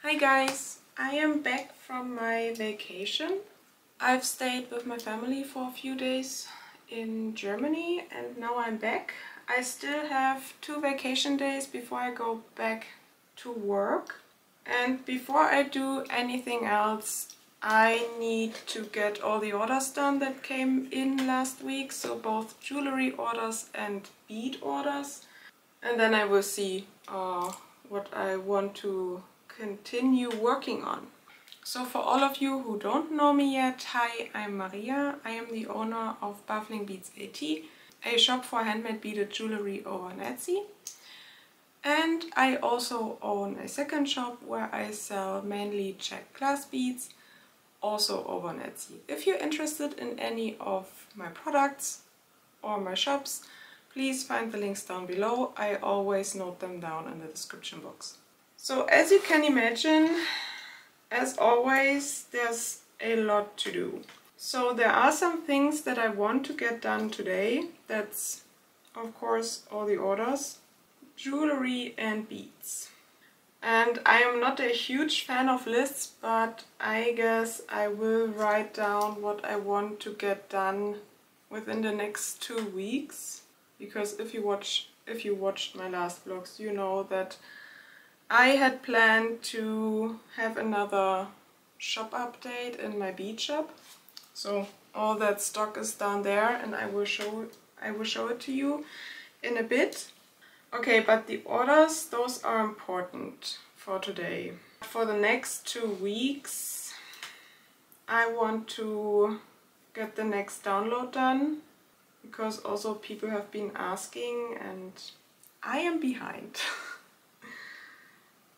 Hi guys, I am back from my vacation. I've stayed with my family for a few days in Germany and now I'm back. I still have 2 vacation days before I go back to work. And before I do anything else, I need to get all the orders done that came in last week. So both jewelry orders and bead orders. And then I will see what I want to continue working on. So for all of you who don't know me yet, hi, I'm Maria. I am the owner of Baffling Beads AT, a shop for handmade beaded jewelry over on Etsy. And I also own a second shop where I sell mainly check glass beads, also over on Etsy. If you're interested in any of my products or my shops, please find the links down below. I always note them down in the description box. So as you can imagine, as always, there's a lot to do. So there are some things that I want to get done today. That's of course all the orders, jewelry and beads. And I am not a huge fan of lists, but I guess I will write down what I want to get done within the next 2 weeks. Because if you watched my last vlogs, you know that I had planned to have another shop update in my bead shop. So all that stock is down there and I will show it to you in a bit. Okay, but the orders, those are important for today. For the next 2 weeks, I want to get the next download done, because also people have been asking and I am behind.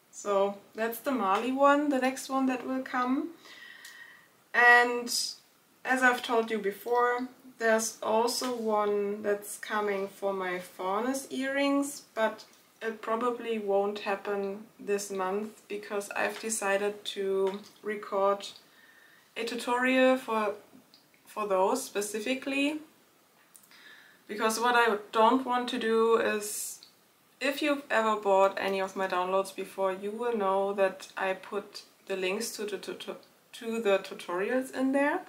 So that's the Mali one, the next one that will come. And as I've told you before, there's also one that's coming for my furnace earrings, but it probably won't happen this month because I've decided to record a tutorial for those specifically. Because what I don't want to do is, if you've ever bought any of my downloads before, you will know that I put the links to the tutorials in there.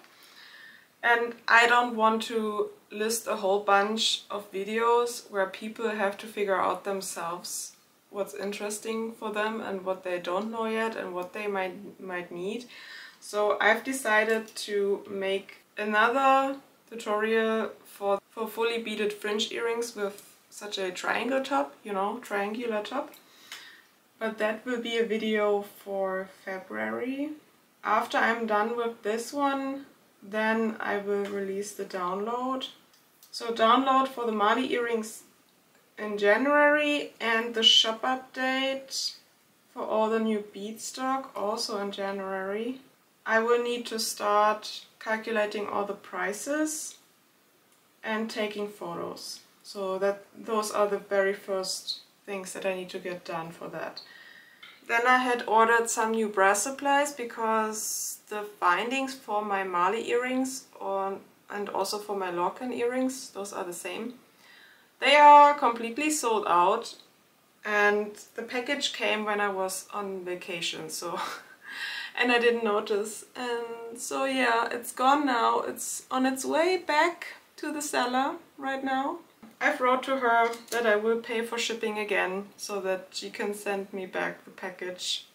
And I don't want to list a whole bunch of videos where people have to figure out themselves what's interesting for them and what they don't know yet and what they might need. So I've decided to make another tutorial for fully beaded fringe earrings with such a triangle top, you know, triangular top. But that will be a video for February. After I'm done with this one, then I will release the download. So download for the Mali earrings in January and the shop update for all the new bead stock also in January. I will need to start calculating all the prices and taking photos. So those are the very first things that I need to get done for that. Then I had ordered some new brass supplies because the bindings for my Mali earrings and also for my lock-in earrings, those are the same. They are completely sold out and the package came when I was on vacation, so and I didn't notice. And so yeah, it's gone now. It's on its way back to the seller right now. I've wrote to her that I will pay for shipping again so that she can send me back the package.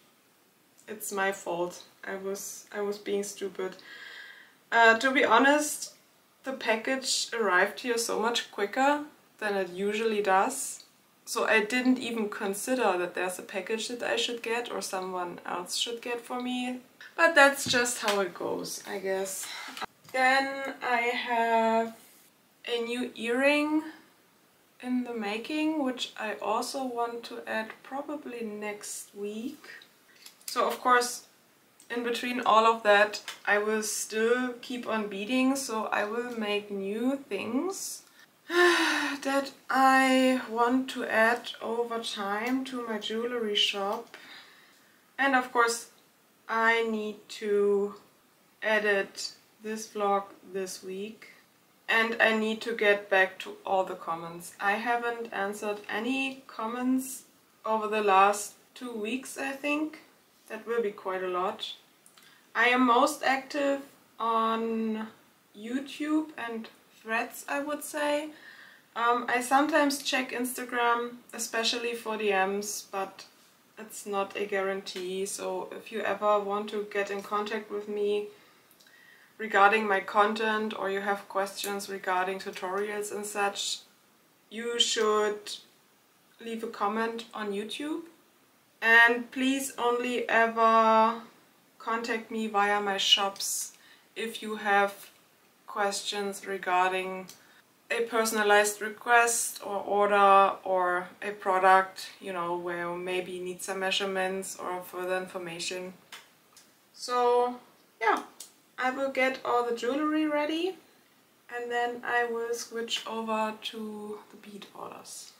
It's my fault. I was being stupid. To be honest, the package arrived here so much quicker than it usually does. So I didn't even consider that there's a package that I should get or someone else should get for me. But that's just how it goes, I guess. Then I have a new earring in the making, which I also want to add probably next week. So of course, in between all of that, I will still keep on beading, so I will make new things that I want to add over time to my jewelry shop. And of course, I need to edit this vlog this week. And I need to get back to all the comments. I haven't answered any comments over the last 2 weeks, I think, That will be quite a lot. I am most active on YouTube and Threads, I would say. I sometimes check Instagram, especially for DMs, but it's not a guarantee. So if you ever want to get in contact with me regarding my content, or you have questions regarding tutorials and such, you should leave a comment on YouTube. And please only ever contact me via my shops if you have questions regarding a personalized request or order, or a product, you know, where you maybe need some measurements or further information. So yeah, I will get all the jewelry ready and then I will switch over to the bead orders.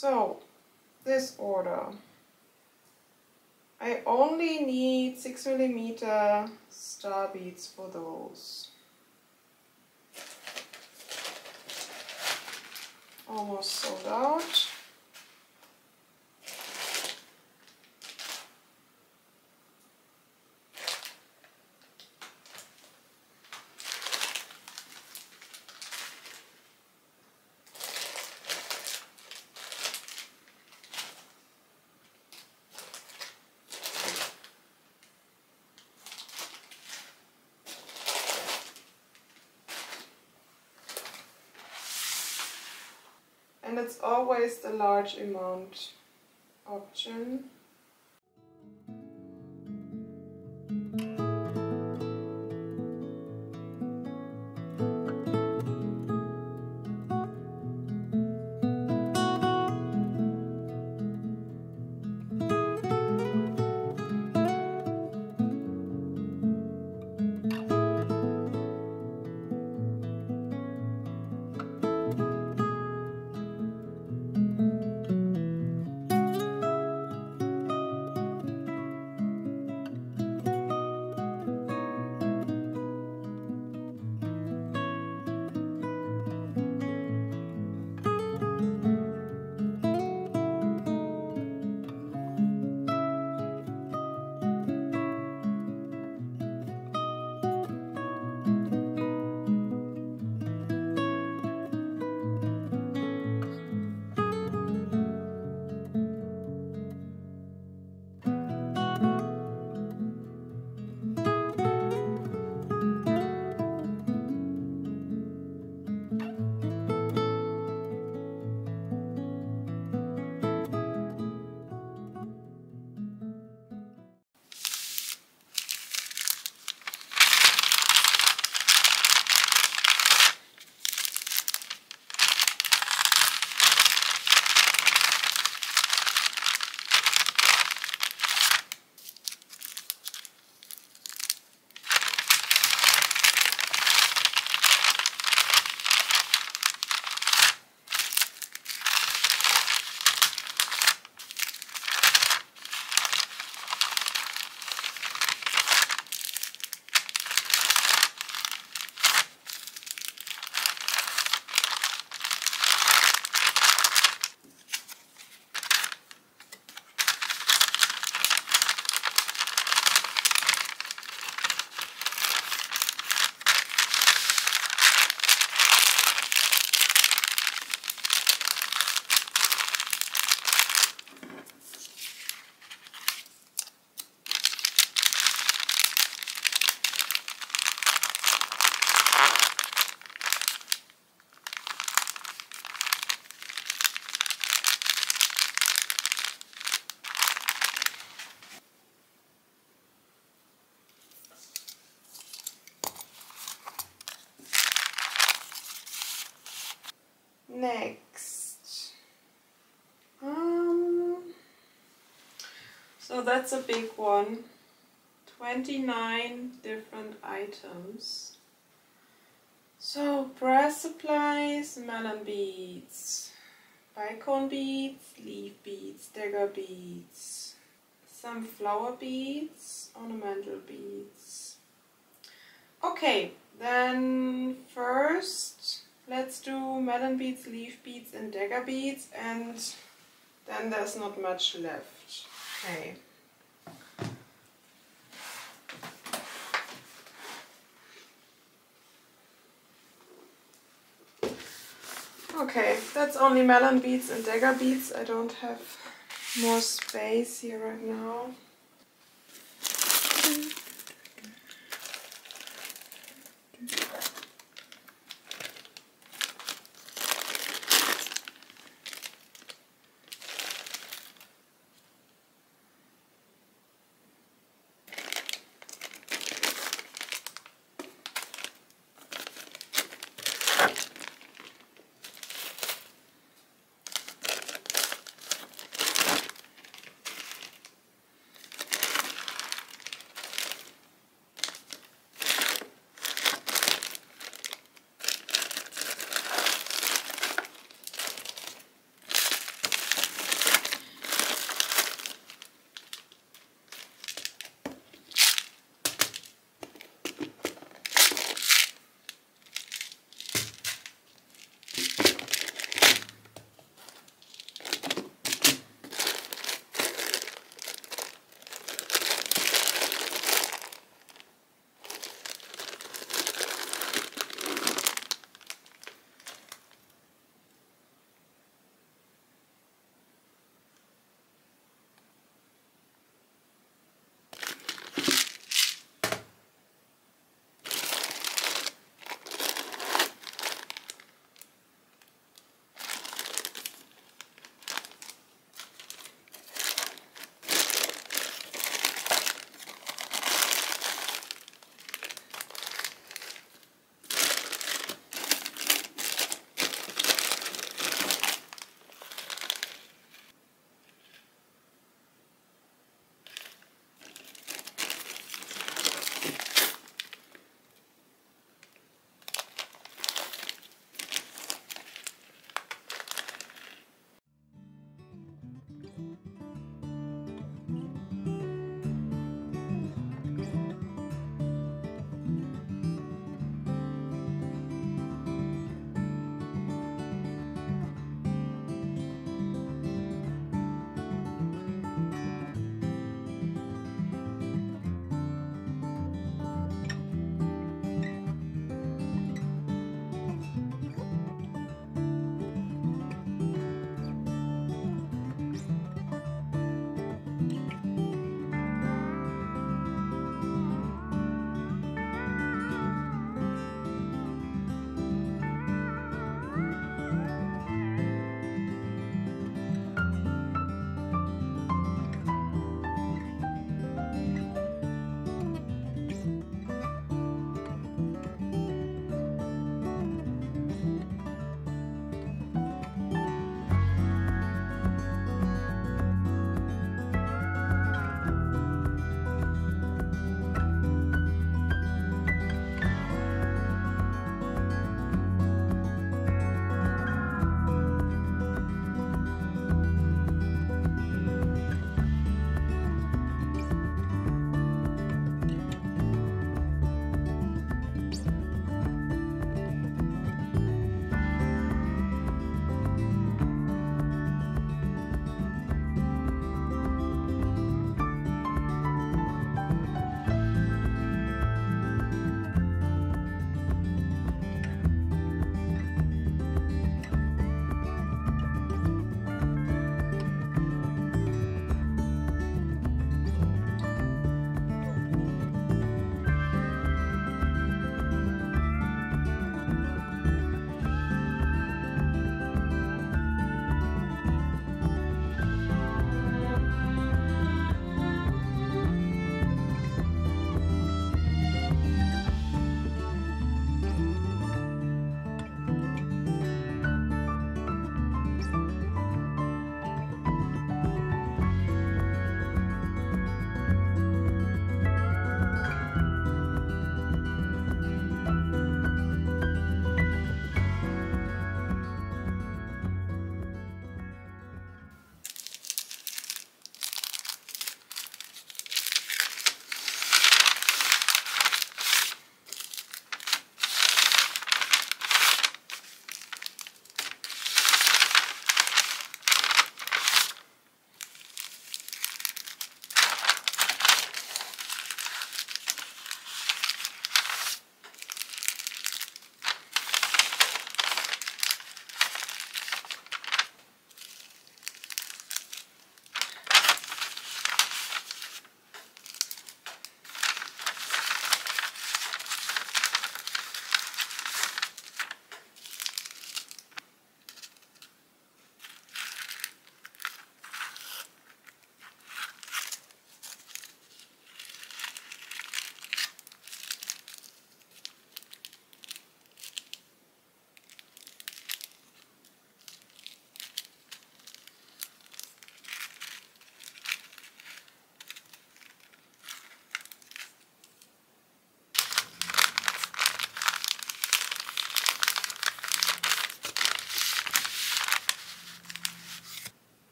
So, this order. I only need 6mm star beads for those. Almost sold out. And it's always the large amount option. Next, so that's a big one, 29 different items. So brass supplies, melon beads, bicone beads, leaf beads, dagger beads, some flower beads, ornamental beads. Okay, then first let's do melon beads, leaf beads and dagger beads, and then there's not much left. Okay. Okay, that's only melon beads and dagger beads. I don't have more space here right now.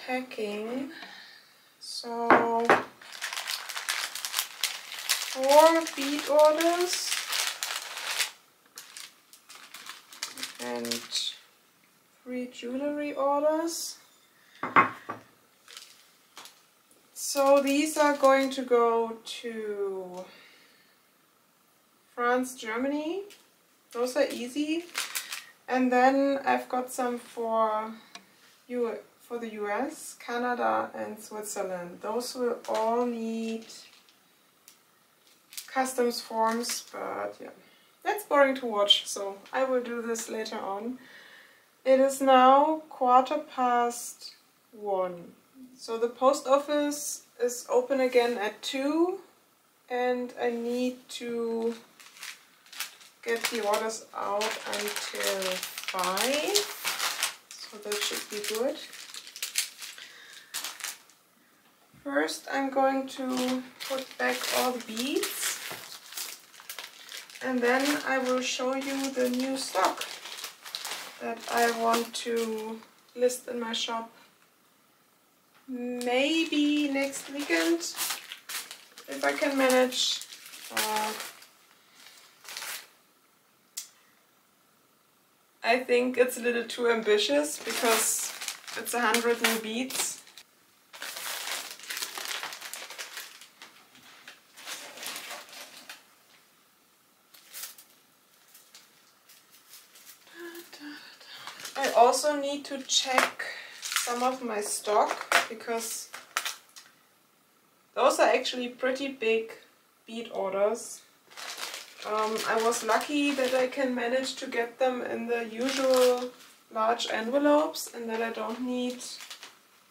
packing. So 4 bead orders and 3 jewelry orders. So these are going to go to France, Germany. Those are easy. And then I've got some for the US, Canada and Switzerland. Those will all need customs forms, but yeah, that's boring to watch, so I will do this later on. It is now 1:15. So the post office is open again at 2 and I need to get the orders out until 5, so that should be good. First I'm going to put back all the beads and then I will show you the new stock that I want to list in my shop. Maybe next weekend if I can manage. I think it's a little too ambitious because it's 100 new beads. I also need to check some of my stock because those are actually pretty big bead orders. I was lucky that I can manage to get them in the usual large envelopes and that I don't need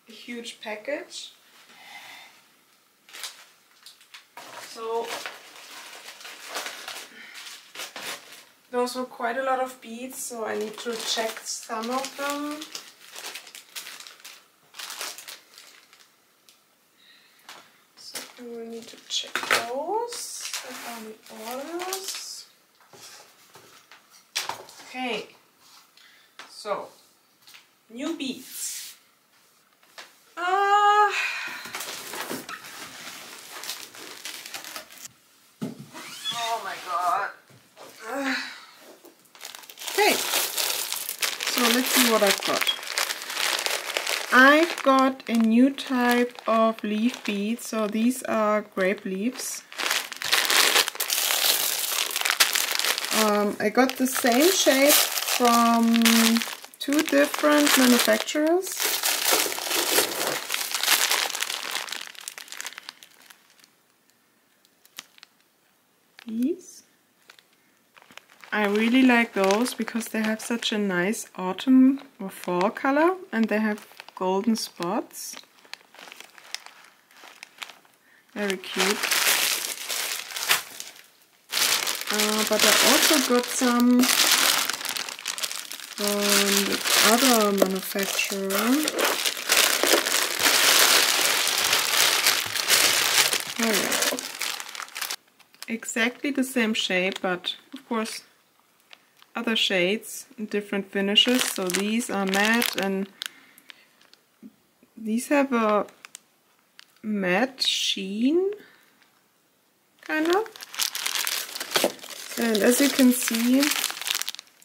a huge package. So those were quite a lot of beads, so I need to check some of them. So I will need to check those. I found the orders. Okay, so new beads. Oh my god. Okay, so let's see what I've got. I've got a new type of leaf beads, so these are grape leaves. I got the same shape from 2 different manufacturers. These. I really like those because they have such a nice autumn or fall color and they have golden spots. Very cute. But I also got some from the other manufacturer. Thyra. Exactly the same shape, but of course other shades and different finishes. So these are matte and these have a matte sheen, kind of. And as you can see,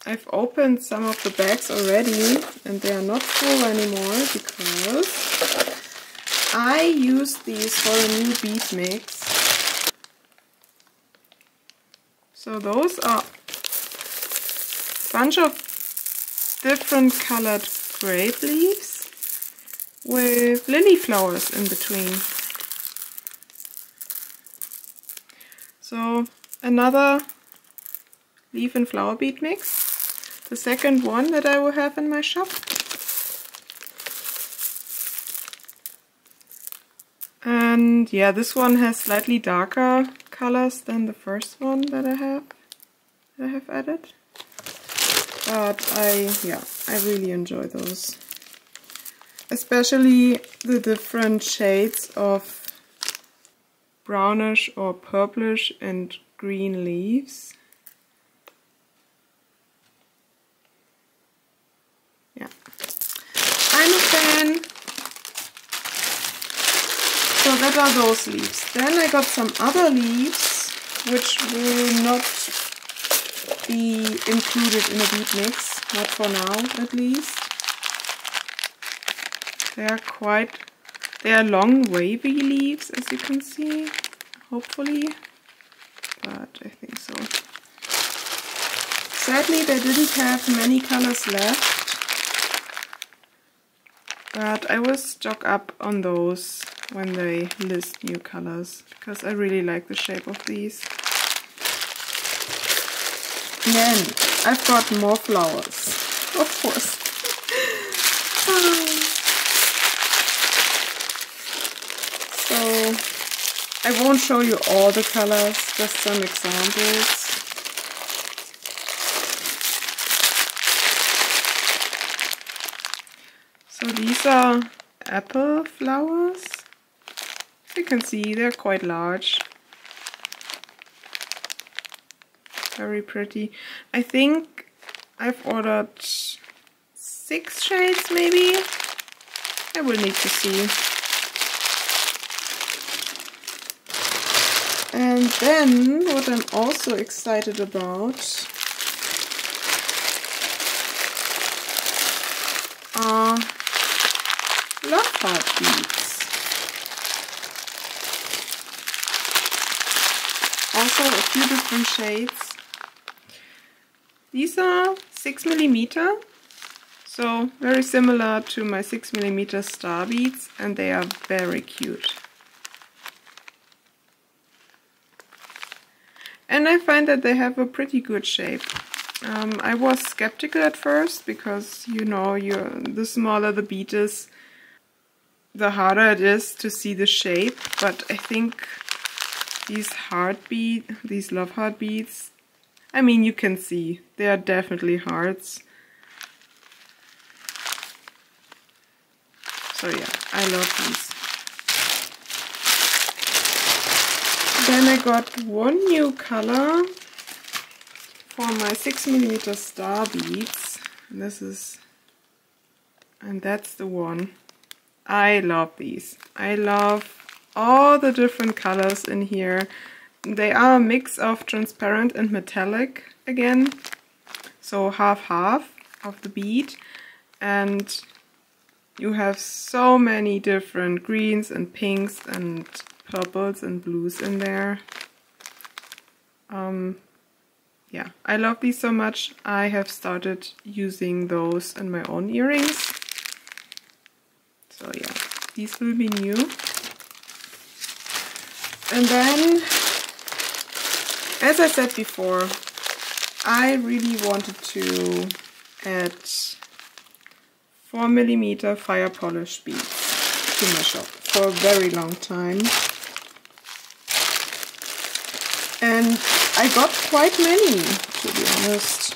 I've opened some of the bags already and they are not full anymore because I used these for a new bead mix. So those are a bunch of different colored grape leaves with lily flowers in between. So another leaf and flower bead mix. The second one that I will have in my shop. And yeah, this one has slightly darker colors than the first one that I have added. But I really enjoy those. Especially the different shades of brownish or purplish and green leaves. Yeah, I'm a fan. So that are those leaves. Then I got some other leaves which will not be included in a bead mix, not for now at least. They are long wavy leaves, as you can see, hopefully, but I think so. Sadly they didn't have many colors left, but I will stock up on those when they list new colors, because I really like the shape of these. Then I've got more flowers, of course. So I won't show you all the colors, just some examples. So these are apple flowers. You can see they're quite large. Very pretty. I think I've ordered 6 shades maybe. I will need to see. And then what I'm also excited about are love heart beads. Also a few different shades. These are 6mm, so very similar to my 6mm star beads, and they are very cute. And I find that they have a pretty good shape. I was skeptical at first because, you know, the smaller the bead is, the harder it is to see the shape. But I think these love heart beads, I mean, you can see they are definitely hearts. So yeah, I love these. Then I got one new color for my 6mm star beads. And that's the one. I love these. I love all the different colors in here. They are a mix of transparent and metallic again. So half-half of the bead. And you have so many different greens and pinks and purples and blues in there. Yeah, I love these so much. I have started using those in my own earrings. So yeah, these will be new. And then, as I said before, I really wanted to add 4mm fire polish beads to my shop for a very long time. And I got quite many, to be honest.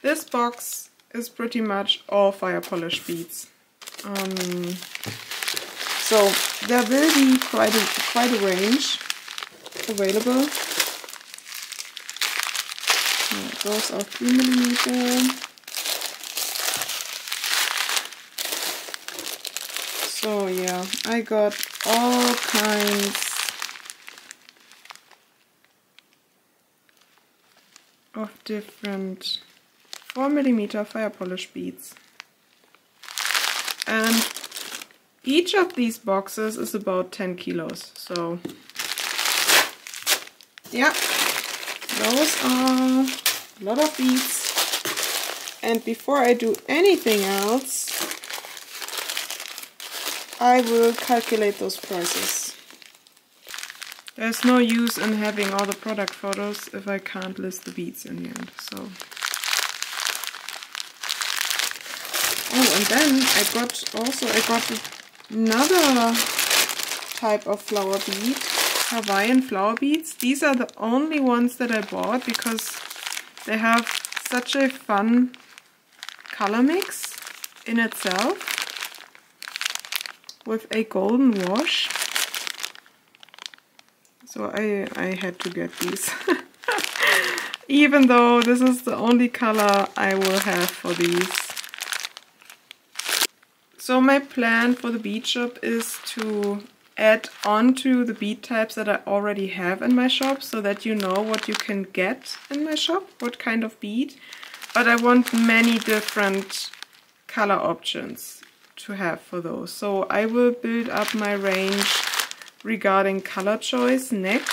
This box is pretty much all fire polish beads. So there will be quite a range available. Those are 3mm. So yeah, I got all kinds of different 4mm fire polish beads. And each of these boxes is about 10 kilos. So yeah, those are a lot of beads. And before I do anything else, I will calculate those prices. There's no use in having all the product photos if I can't list the beads in the end. So. Oh, and then I got another type of flower bead, Hawaiian flower beads. These are the only ones that I bought because they have such a fun color mix in itself with a golden wash. So I had to get these. Even though this is the only color I will have for these. So my plan for the bead shop is to add on to the bead types that I already have in my shop, so that you know what you can get in my shop, what kind of bead. But I want many different color options to have for those. So I will build up my range regarding color choice next.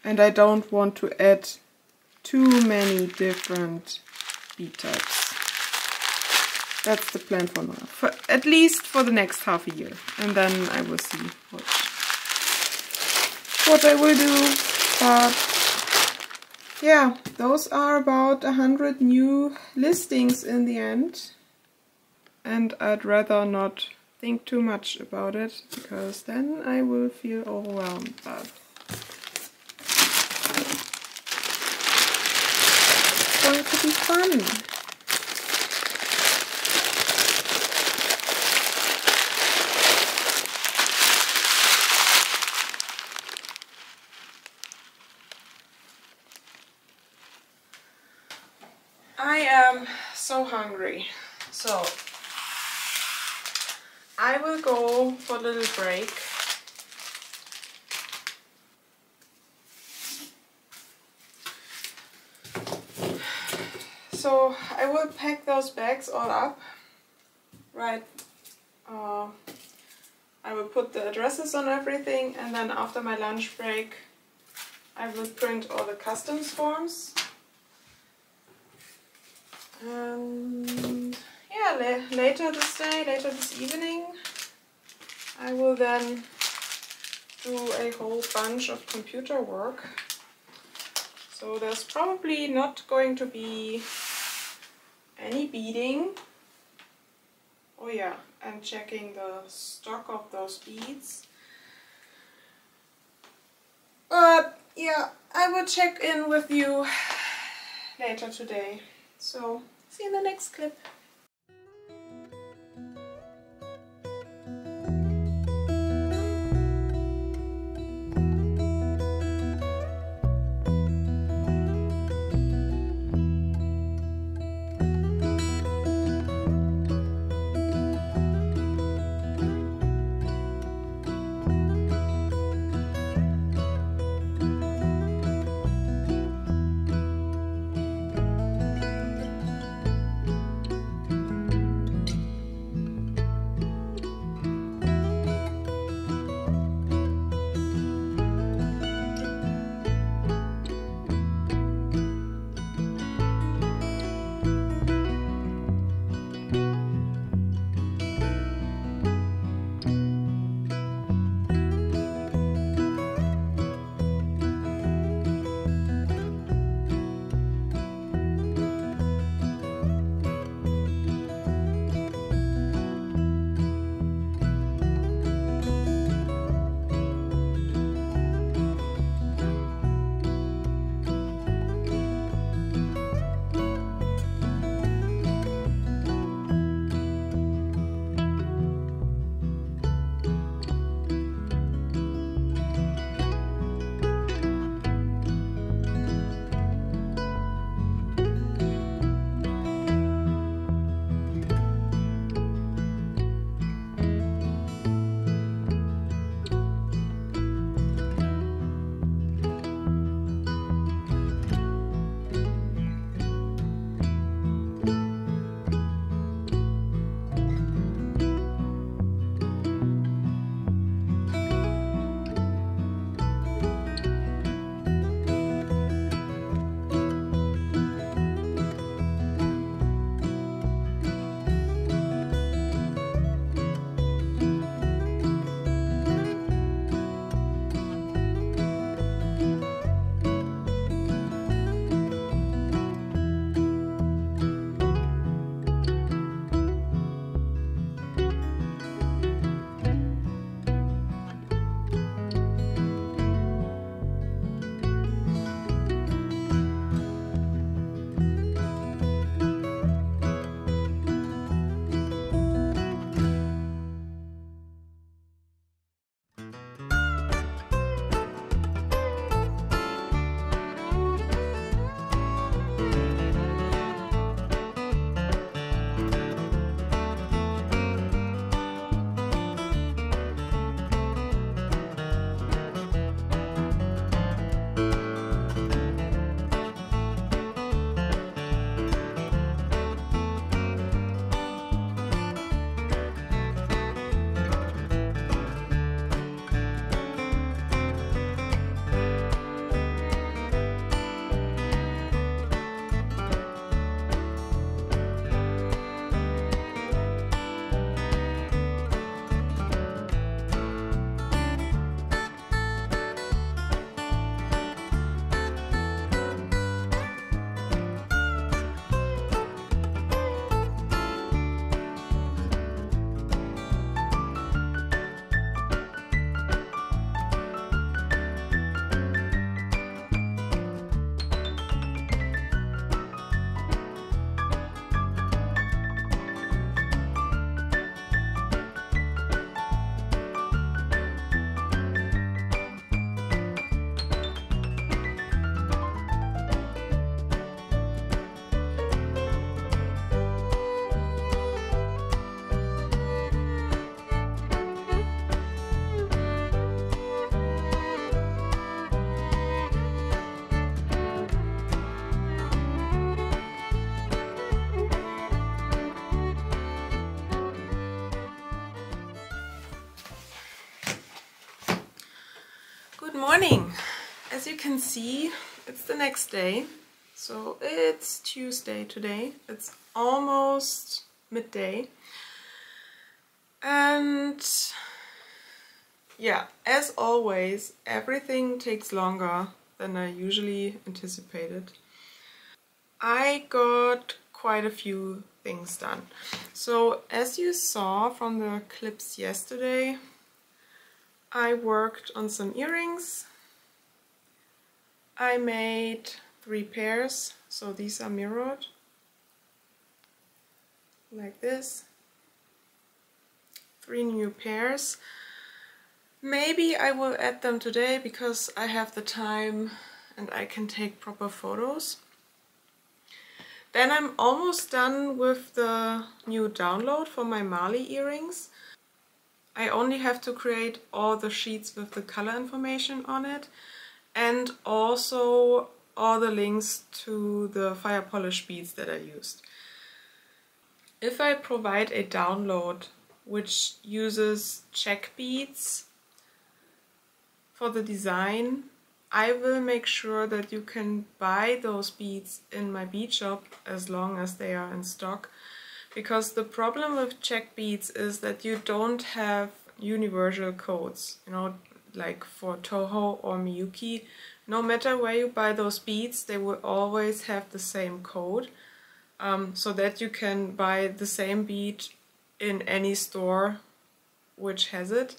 And I don't want to add too many different bead types. That's the plan for now, for at least for the next half a year, and then I will see what I will do. But yeah, those are about 100 new listings in the end, and I'd rather not think too much about it, because then I will feel overwhelmed. But it's going to be fun. I am so hungry, so I will go for a little break. So I will pack those bags all up, right? I will put the addresses on everything, and then after my lunch break I will print all the customs forms. And yeah, later this evening, I will then do a whole bunch of computer work. So there's probably not going to be any beading. Oh yeah, and checking the stock of those beads. But yeah, I will check in with you later today. So, see you in the next clip. Good morning! As you can see, it's the next day. So it's Tuesday today. It's almost midday. And yeah, as always, everything takes longer than I usually anticipated. I got quite a few things done. So as you saw from the clips yesterday, I worked on some earrings. I made 3 pairs, so these are mirrored, like this. 3 new pairs. Maybe I will add them today because I have the time and I can take proper photos. Then I'm almost done with the new download for my Mali earrings. I only have to create all the sheets with the color information on it and also all the links to the fire polish beads that I used. If I provide a download which uses check beads for the design, I will make sure that you can buy those beads in my bead shop as long as they are in stock. Because the problem with check beads is that you don't have universal codes, you know, like for Toho or Miyuki. No matter where you buy those beads, they will always have the same code, so that you can buy the same bead in any store which has it.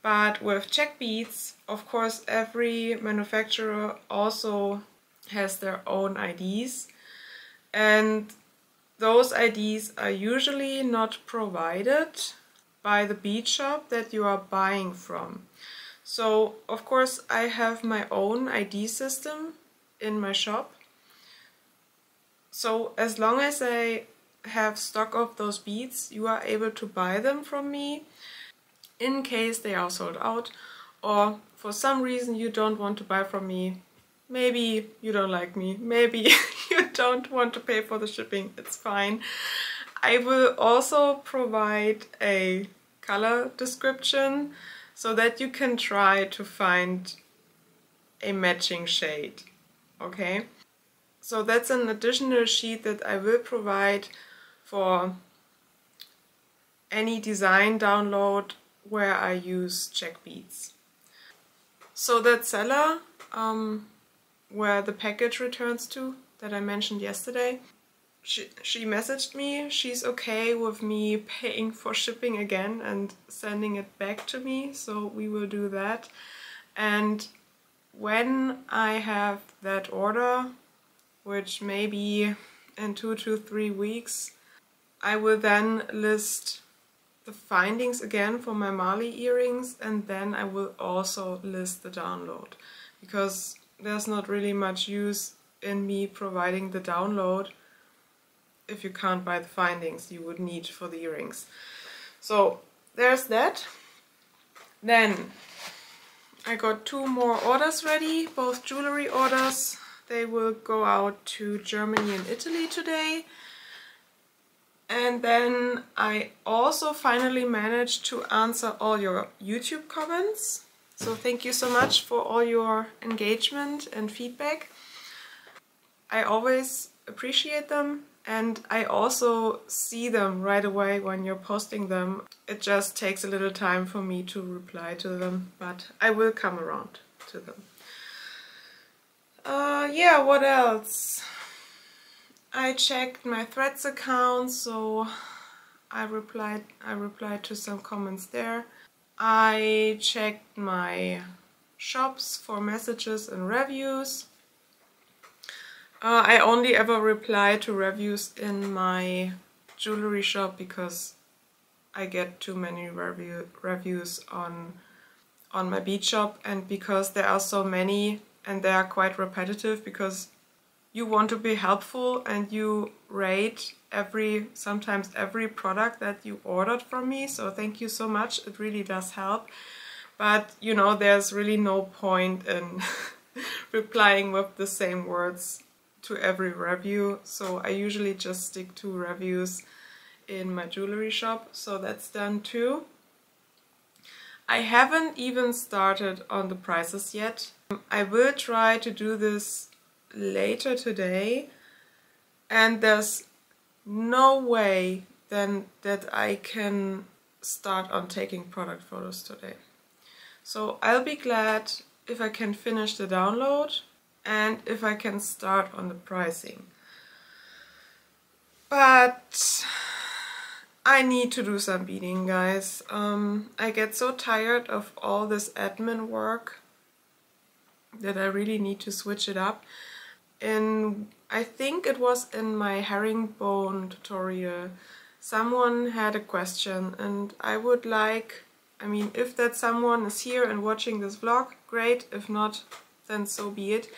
But with check beads, of course, every manufacturer also has their own IDs, and those IDs are usually not provided by the bead shop that you are buying from. So, of course, I have my own ID system in my shop. So, as long as I have stock of those beads, you are able to buy them from me in case they are sold out, or for some reason you don't want to buy from me. Maybe you don't like me, maybe you don't want to pay for the shipping, it's fine. I will also provide a color description so that you can try to find a matching shade, okay? So that's an additional sheet that I will provide for any design download where I use check beads. So that seller, where the package returns to, that I mentioned yesterday, she messaged me. She's okay with me paying for shipping again and sending it back to me, so we will do that. And when I have that order, which may be in 2 to 3 weeks, I will then list the findings again for my Mali earrings, and then I will also list the download, because there's not really much use in me providing the download if you can't buy the findings you would need for the earrings. So there's that. Then I got 2 more orders ready, both jewelry orders. They will go out to Germany and Italy today. And then I also finally managed to answer all your YouTube comments. So thank you so much for all your engagement and feedback. I always appreciate them, and I also see them right away when you're posting them. It just takes a little time for me to reply to them, but I will come around to them. Yeah, what else? I checked my Threads account, so I replied to some comments there. I checked my shops for messages and reviews. I only ever reply to reviews in my jewelry shop because I get too many reviews on my bead shop, and because there are so many and they are quite repetitive, because you want to be helpful and you rate sometimes every product that you ordered from me, so thank you so much, it really does help. But you know, there's really no point in replying with the same words to every review, so I usually just stick to reviews in my jewelry shop, so that's done too. I haven't even started on the prices yet. I will try to do this later today, and there's no way then that I can start on taking product photos today. So I'll be glad if I can finish the download and if I can start on the pricing. But I need to do some beading, guys. I get so tired of all this admin work that I really need to switch it up. I think it was in my herringbone tutorial, someone had a question, and I would like, I mean, if that someone is here and watching this vlog, great. If not, then so be it.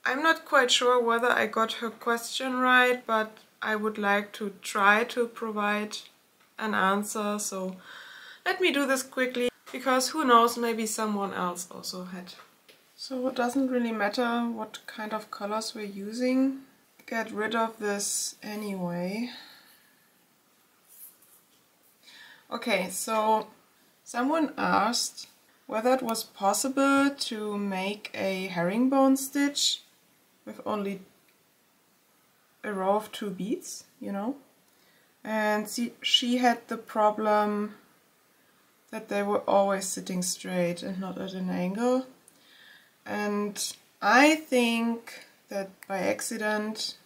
I'm not quite sure whether I got her question right, but I would like to try to provide an answer. So let me do this quickly, because who knows, maybe someone else also had. So it doesn't really matter what kind of colors we're using. Get rid of this anyway. Okay, so someone asked whether it was possible to make a herringbone stitch with only a row of 2 beads, you know. And she had the problem that they were always sitting straight and not at an angle. And I think that by accident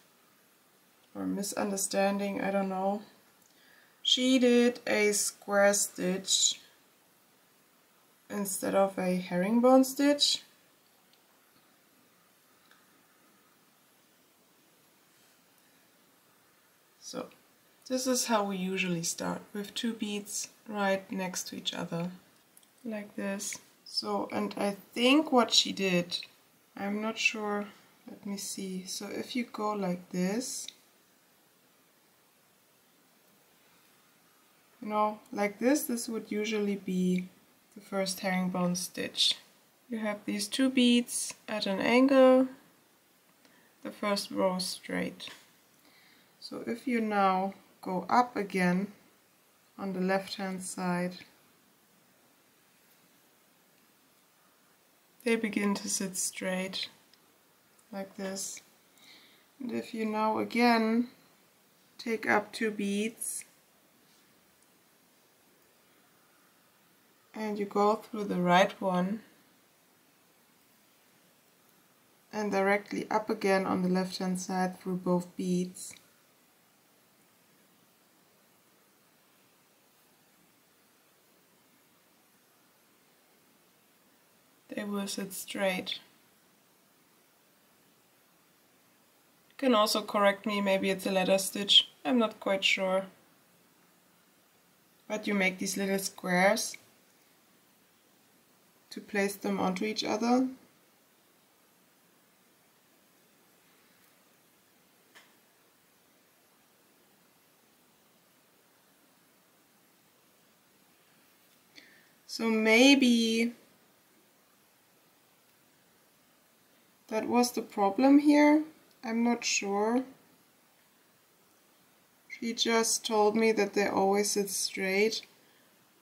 or misunderstanding, I don't know, she did a square stitch instead of a herringbone stitch. So this is how we usually start, with 2 beads right next to each other, like this. So, and I think what she did, I'm not sure, let me see. So if you go like this, you know, like this would usually be the first herringbone stitch. You have these 2 beads at an angle, the first row straight. So if you now go up again on the left hand side, they begin to sit straight like this. And if you now again take up 2 beads and you go through the right one and directly up again on the left hand side through both beads, they will sit straight. You can also correct me, maybe it's a ladder stitch, I'm not quite sure. But you make these little squares to place them onto each other. So maybe that was the problem here, I'm not sure. She just told me that they always sit straight,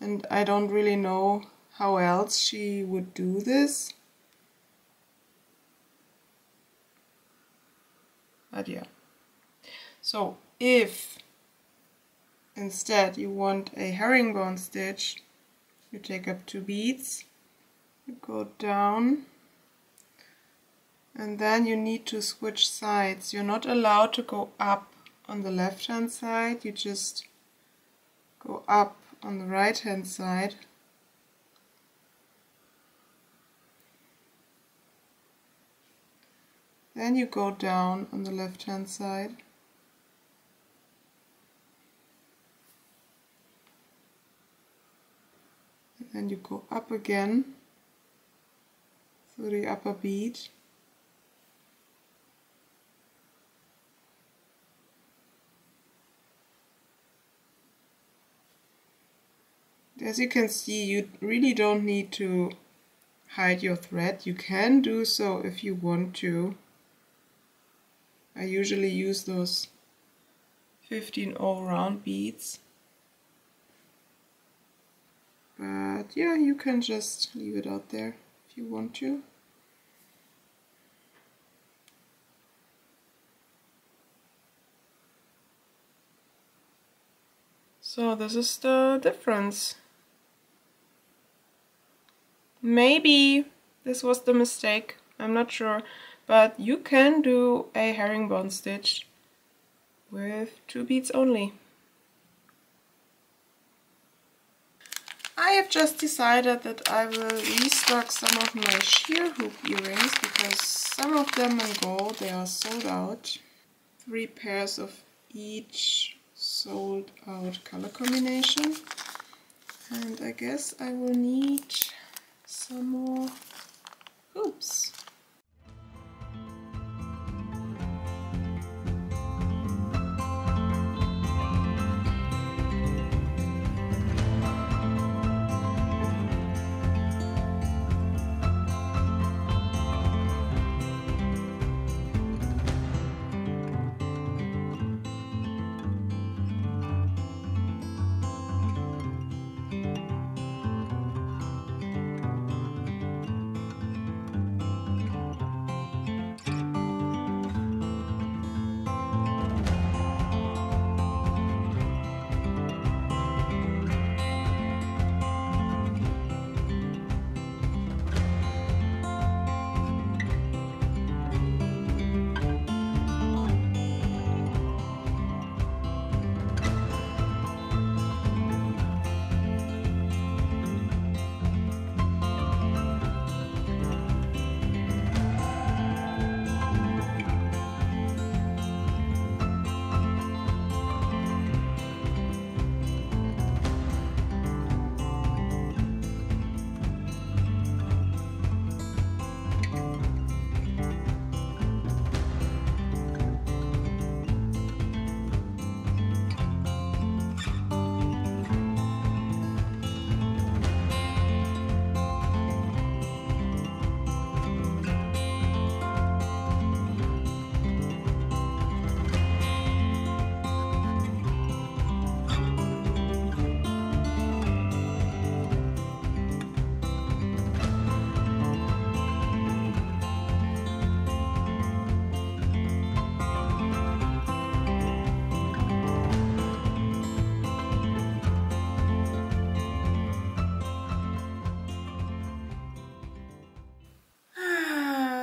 and I don't really know how else she would do this. But yeah. So if instead you want a herringbone stitch, you take up 2 beads, you go down, and then you need to switch sides. You're not allowed to go up on the left hand side, you just go up on the right hand side. Then you go down on the left hand side. And then you go up again through the upper bead. As you can see, you really don't need to hide your thread. You can do so if you want to. I usually use those 15 all round beads, but yeah, you can just leave it out there if you want to. So this is the difference. Maybe this was the mistake, I'm not sure, but you can do a herringbone stitch with 2 beads only. I have just decided that I will restock some of my sheer hoop earrings because some of them in gold, they are sold out. 3 pairs of each sold out color combination, and I guess I will need some more hoops.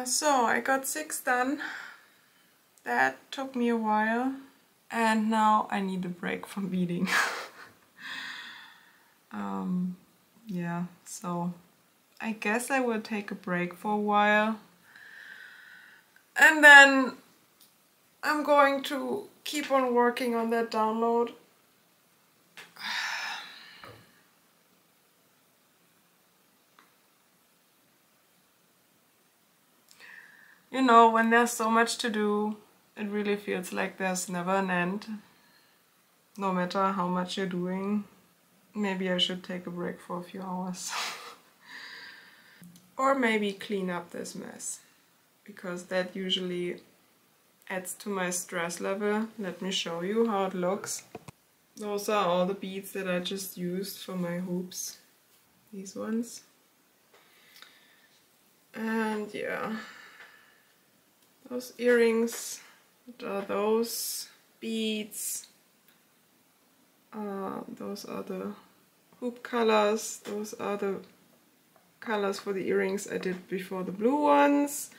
So I got 6 done. That took me a while, and now I need a break from beading. Yeah, so I guess I will take a break for a while, and then I'm going to keep on working on that download. You know, when there's so much to do, it really feels like there's never an end. No matter how much you're doing. Maybe I should take a break for a few hours. Or maybe clean up this mess, because that usually adds to my stress level. Let me show you how it looks. Those are all the beads that I just used for my hoops. These ones. And yeah. Those earrings, what are those? Beads. Those are the hoop colors. Those are the colors for the earrings I did before the blue ones.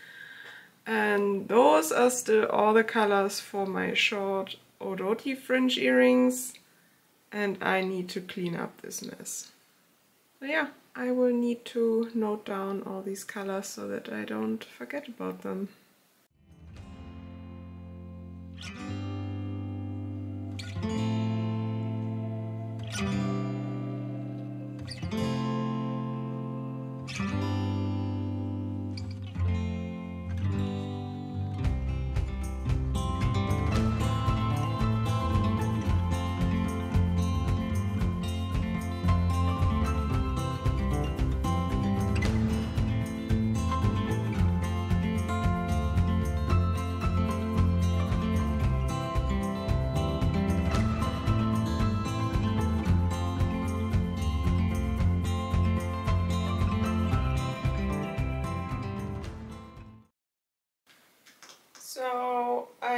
And those are still all the colors for my short Odoti fringe earrings. And I need to clean up this mess. So yeah, I will need to note down all these colors so that I don't forget about them.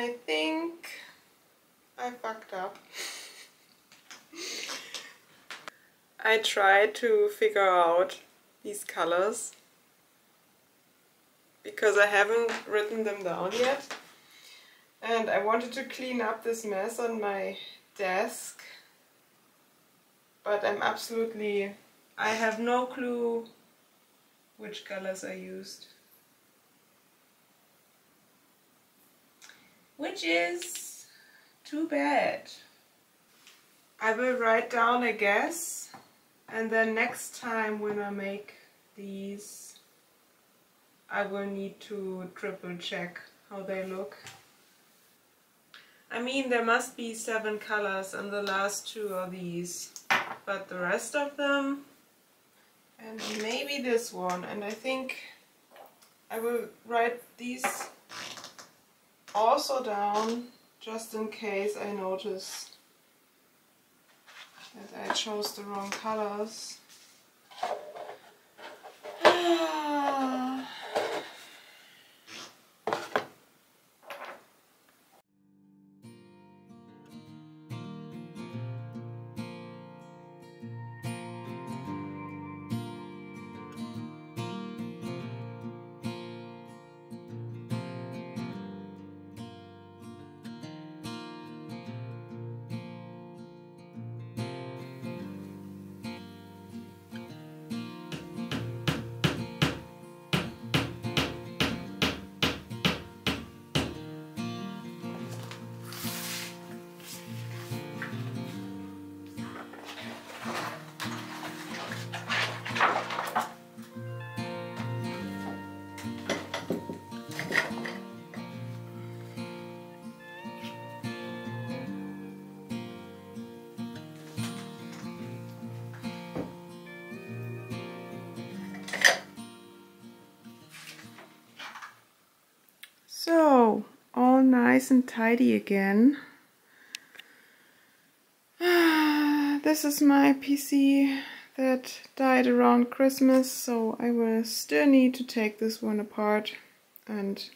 I think I fucked up. I tried to figure out these colors because I haven't written them down yet. And I wanted to clean up this mess on my desk. But I have no clue which colors I used. Which is too bad. I will write down a guess, and then next time when I make these I will need to triple check how they look. I mean, there must be 7 colors and the last 2 are these, but the rest of them, and maybe this one, and I think I will write these also down just in case I notice that I chose the wrong colors. So, all nice and tidy again. This is my PC that died around Christmas, so I will still need to take this one apart and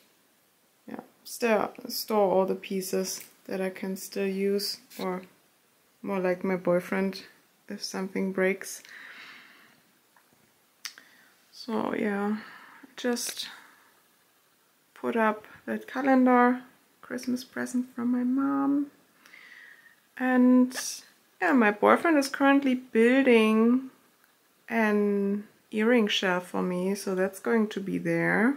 store all the pieces that I can still use, or more like my boyfriend if something breaks. So yeah, just put up that calendar, Christmas present from my mom. And yeah, my boyfriend is currently building an earring shelf for me, so that's going to be there.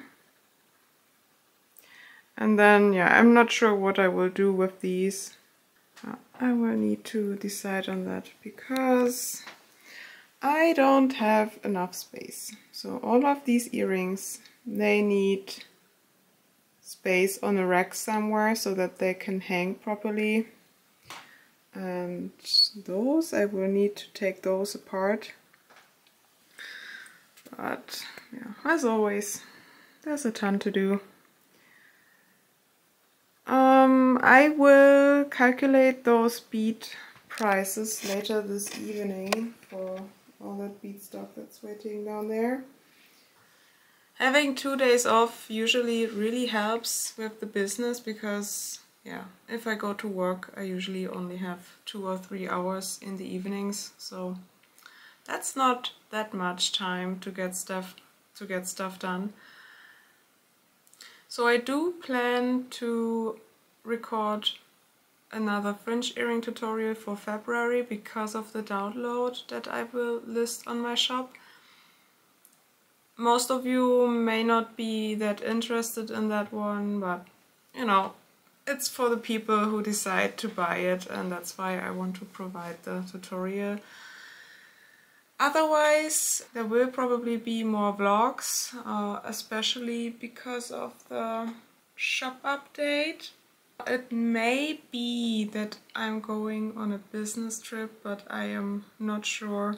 And then yeah, I'm not sure what I will do with these. I will need to decide on that because I don't have enough space. So all of these earrings, they need space on a rack somewhere so that they can hang properly. And those, I will need to take those apart. But yeah, as always, there's a ton to do. I will calculate those bead prices later this evening for all that bead stock that's waiting down there. Having 2 days off usually really helps with the business because yeah, if I go to work I usually only have 2 or 3 hours in the evenings, so that's not that much time to get stuff done. So I do plan to record another fringe earring tutorial for February because of the download that I will list on my shop. Most of you may not be that interested in that one, but you know, it's for the people who decide to buy it, and that's why I want to provide the tutorial. Otherwise, there will probably be more vlogs, especially because of the shop update. It may be that I'm going on a business trip, but I am not sure.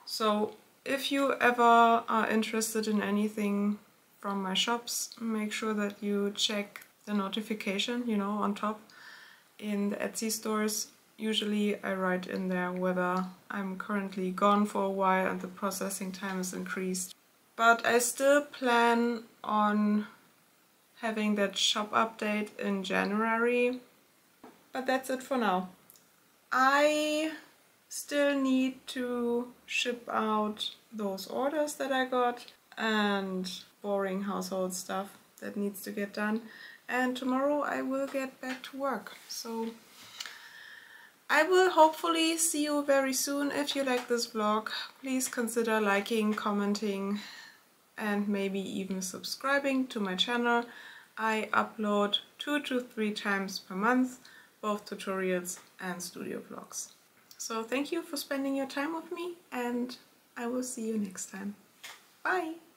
So if you ever are interested in anything from my shops, make sure that you check the notification, you know, on top in the Etsy stores. Usually I write in there whether I'm currently gone for a while and the processing time is increased. But I still plan on having that shop update in January. But that's it for now. I still need to ship out those orders that I got and boring household stuff that needs to get done. And tomorrow I will get back to work. So I will hopefully see you very soon. If you like this vlog, please consider liking, commenting, and maybe even subscribing to my channel. I upload 2 to 3 times per month, both tutorials and studio vlogs. So thank you for spending your time with me, and I will see you next time. Bye!